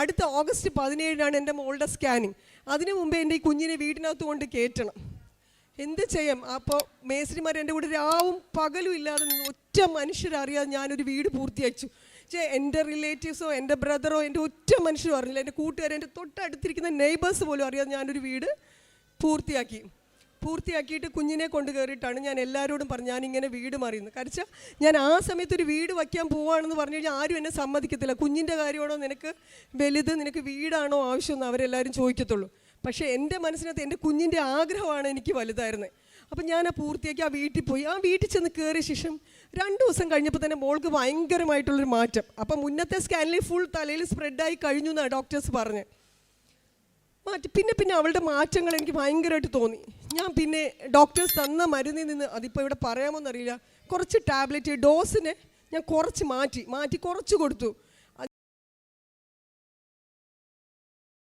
അടുത്ത ഓഗസ്റ്റ് 17 എൻ്റെ മോളുടെ സ്കാനിങ്. അതിനു മുമ്പേ എൻ്റെ ഈ കുഞ്ഞിനെ വീടിനകത്ത് കൊണ്ട് കയറ്റണം. എന്ത് ചെയ്യാം? അപ്പോൾ മേസ്ത്രിമാർ എൻ്റെ കൂടെ രാവും പകലും ഇല്ലാതെ ഒറ്റ മനുഷ്യരറിയാതെ ഞാനൊരു വീട് പൂർത്തിയാച്ചു. എൻ്റെ റിലേറ്റീവ്സോ എൻ്റെ ബ്രദറോ എൻ്റെ ഒറ്റ മനുഷ്യരും അറിയില്ല, എൻ്റെ കൂട്ടുകാർ, എൻ്റെ തൊട്ടടുത്തിരിക്കുന്ന നെയ്ബേഴ്സ് പോലും അറിയാതെ ഞാനൊരു വീട് പൂർത്തിയാക്കിയിട്ട് കുഞ്ഞിനെ കൊണ്ട് കയറിയിട്ടാണ് ഞാൻ എല്ലാവരോടും പറഞ്ഞു ഞാനിങ്ങനെ വീട് മാറിയെന്ന്. കാരണം ഞാൻ ആ സമയത്ത് ഒരു വീട് വയ്ക്കാൻ പോവുകയാണെന്ന് പറഞ്ഞു കഴിഞ്ഞാൽ ആരും എന്നെ സമ്മതിക്കത്തില്ല. കുഞ്ഞിൻ്റെ കാര്യമാണോ നിനക്ക് വലുത്, നിനക്ക് വീടാണോ ആവശ്യമെന്ന് അവരെല്ലാവരും ചോദിക്കത്തുള്ളൂ. പക്ഷേ എൻ്റെ മനസ്സിനകത്ത് എൻ്റെ കുഞ്ഞിൻ്റെ ആഗ്രഹമാണ് എനിക്ക് വലുതായിരുന്നത്. അപ്പം ഞാൻ പൂർത്തിയാക്കി ആ വീട്ടിൽ പോയി. ആ വീട്ടിൽ ചെന്ന് കയറിയ ശേഷം 2 ദിവസം കഴിഞ്ഞപ്പോൾ തന്നെ മോൾക്ക് ഭയങ്കരമായിട്ടുള്ളൊരു മാറ്റം. അപ്പം മുന്നത്തെ സ്കാനിൽ ഫുൾ തലയിൽ സ്പ്രെഡായി കഴിഞ്ഞു എന്നാണ് ഡോക്ടേഴ്സ് പറഞ്ഞത്. പിന്നെ അവളുടെ മാറ്റങ്ങൾ എനിക്ക് ഭയങ്കരമായിട്ട് തോന്നി. ഞാൻ പിന്നെ ഡോക്ടേഴ്സ് തന്ന മരുന്നിൽ നിന്ന്, അതിപ്പോൾ ഇവിടെ പറയാമോന്നറിയില്ല, കുറച്ച് ടാബ്ലറ്റ് ഡോസിനെ ഞാൻ കുറച്ച് മാറ്റി കുറച്ച് കൊടുത്തു.